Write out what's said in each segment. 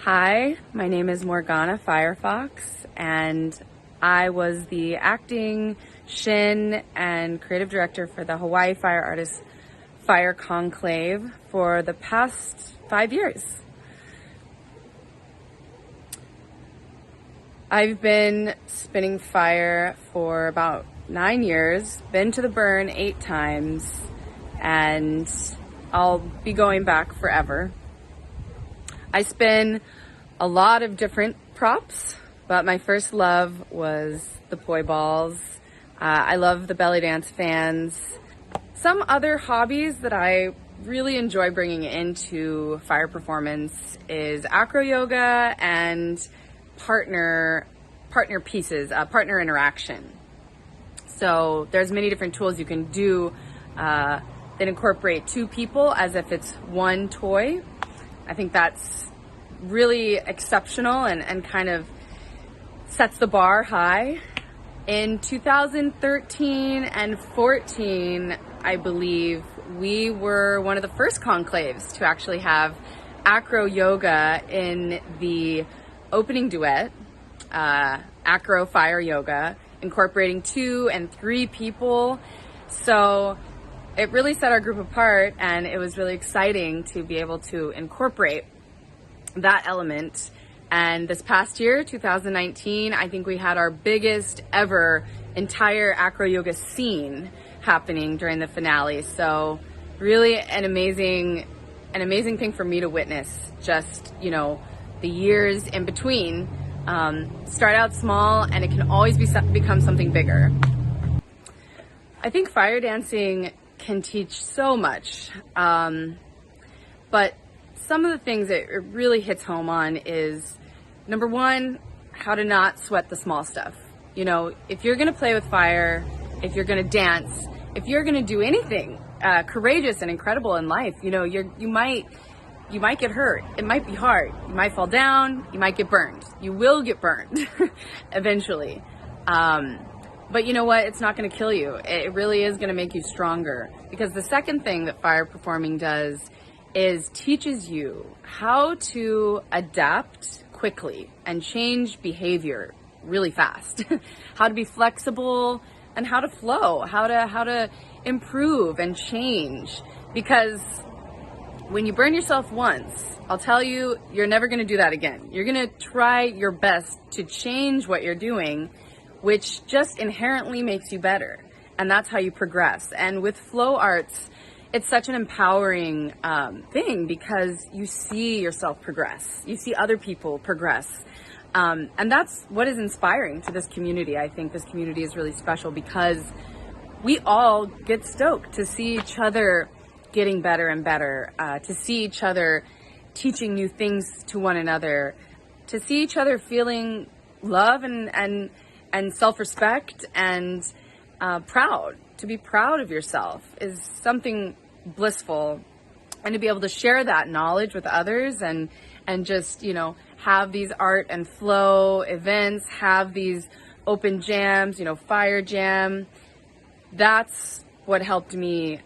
Hi, my name is Morgana Firefox, and I was the acting Shin and creative director for the Hawaii Fire Artists Fire Conclave for the past 5 years. I've been spinning fire for about 9 years, been to the burn 8 times, and I'll be going back forever. I spin a lot of different props, but my first love was the poi balls. I love the belly dance fans. Some other hobbies that I really enjoy bringing into fire performance is acro yoga and partner pieces, partner interaction. So there's many different tools you can do that incorporate 2 people as if it's one toy. I think that's really exceptional and kind of sets the bar high. In 2013 and 14, I believe, we were one of the first conclaves to actually have acro yoga in the opening duet, acro fire yoga, incorporating 2 and 3 people. So it really set our group apart, and it was really exciting to be able to incorporate that element. And this past year, 2019, I think we had our biggest ever entire acro yoga scene happening during the finale. So really an amazing thing for me to witness. Just, the years in between start out small, and it can always become something bigger. I think fire dancing can teach so much, but some of the things that it really hits home on is, number one, how to not sweat the small stuff. If you're gonna play with fire, if you're gonna dance, if you're gonna do anything courageous and incredible in life, you might get hurt. It might be hard. You might fall down. You might get burned. You will get burned eventually. But you know what? It's not going to kill you. It really is going to make you stronger. Because the second thing that fire performing does is teaches you how to adapt quickly and change behavior really fast. How to be flexible and how to flow, how to improve and change. Because when you burn yourself once, I'll tell you, you're never going to do that again. You're going to try your best to change what you're doing, which just inherently makes you better. And that's how you progress. And with flow arts, it's such an empowering thing, because you see yourself progress. You see other people progress. And that's what is inspiring to this community. I think this community is really special because we all get stoked to see each other getting better and better, to see each other teaching new things to one another, to see each other feeling love and self-respect and proud. To be proud of yourself is something blissful, and to be able to share that knowledge with others and just, have these art and flow events, have these open jams, fire jam. That's what helped me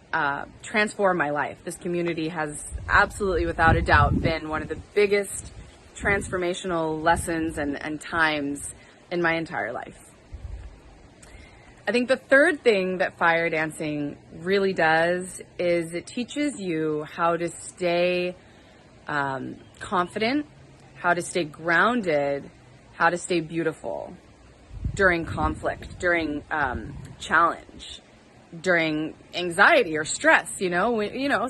transform my life. This community has absolutely, without a doubt, been one of the biggest transformational lessons and times in my entire life. I think the third thing that fire dancing really does is it teaches you how to stay confident, how to stay grounded, how to stay beautiful during conflict, during challenge, during anxiety or stress.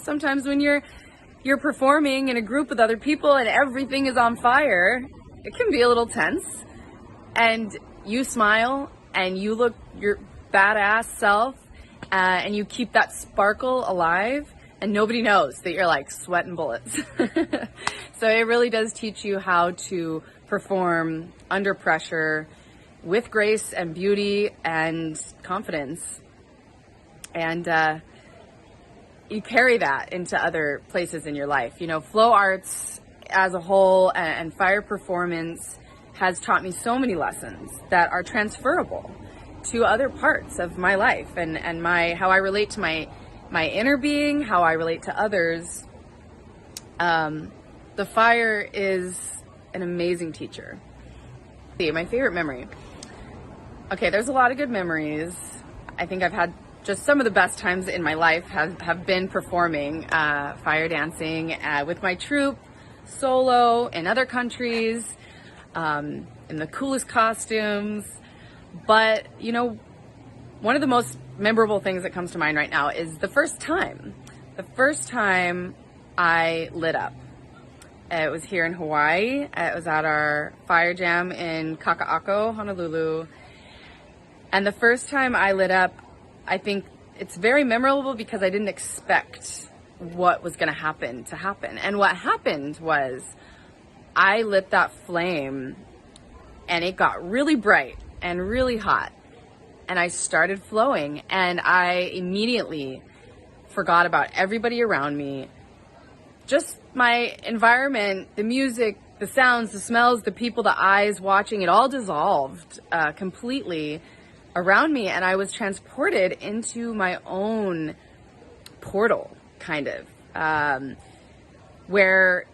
Sometimes when you're performing in a group with other people and everything is on fire, it can be a little tense. And you smile and you look your badass self, and you keep that sparkle alive, and nobody knows that you're like sweating bullets. So it really does teach you how to perform under pressure with grace and beauty and confidence. And you carry that into other places in your life. Flow arts as a whole and fire performance has taught me so many lessons that are transferable to other parts of my life and how I relate to my inner being, how I relate to others. The fire is an amazing teacher. My favorite memory. Okay, there's a lot of good memories. I think I've had just some of the best times in my life have been performing fire dancing with my troupe, solo, in other countries, in the coolest costumes. But, you know, one of the most memorable things that comes to mind right now is the first time I lit up. It was here in Hawaii. It was at our fire jam in Kaka'ako, Honolulu. And the first time I lit up, I think it's very memorable because I didn't expect what was going to happen. And what happened was I lit that flame and it got really bright and really hot. And I started flowing and I immediately forgot about everybody around me. Just my environment, the music, the sounds, the smells, the people, the eyes watching, it all dissolved completely around me, and I was transported into my own portal, kind of, where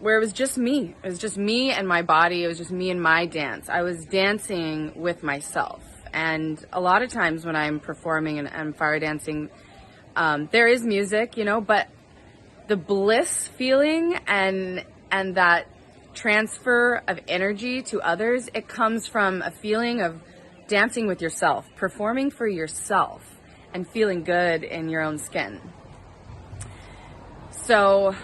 it was just me. It was just me and my body. It was just me and my dance. I was dancing with myself. And a lot of times when I'm performing and I'm fire dancing, there is music, you know, but the bliss feeling and that transfer of energy to others, it comes from a feeling of dancing with yourself, performing for yourself, and feeling good in your own skin. So,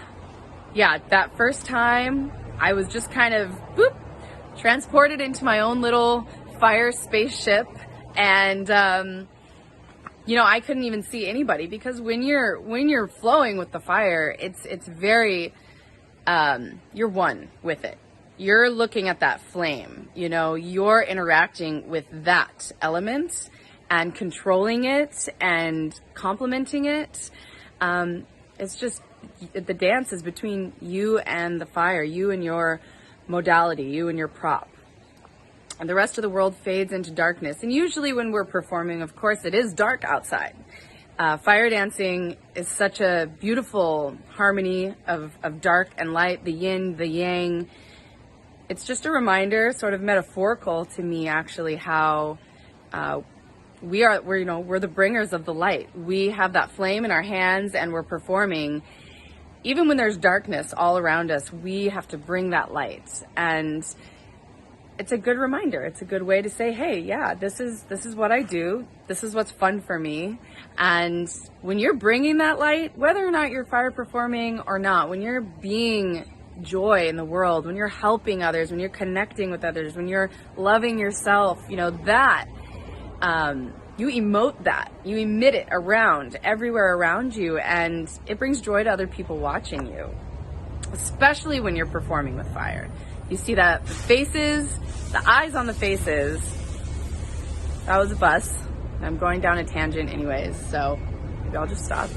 yeah, that first time, I was just kind of, boop, transported into my own little fire spaceship, and, you know, I couldn't even see anybody because when you're flowing with the fire, it's very, you're one with it. You're looking at that flame, you know, you're interacting with that element and controlling it and complementing it. It's just, the dance is between you and the fire, you and your modality, you and your prop. And the rest of the world fades into darkness. And usually when we're performing, of course, it is dark outside. Fire dancing is such a beautiful harmony of dark and light, the yin, the yang. It's just a reminder, sort of metaphorical to me, actually, how we're the bringers of the light. We have that flame in our hands and we're performing. Even when there's darkness all around us, we have to bring that light. And it's a good reminder. It's a good way to say, hey, yeah, this is what I do. This is what's fun for me. And when you're bringing that light, whether or not you're fire performing or not, when you're being joy in the world, when you're helping others, when you're connecting with others, when you're loving yourself, you know, that, you emote that, you emit it around, everywhere around you, and it brings joy to other people watching you, especially when you're performing with fire. You see that, the faces, the eyes on the faces. That was a bus. I'm going down a tangent anyways, so maybe I'll just stop.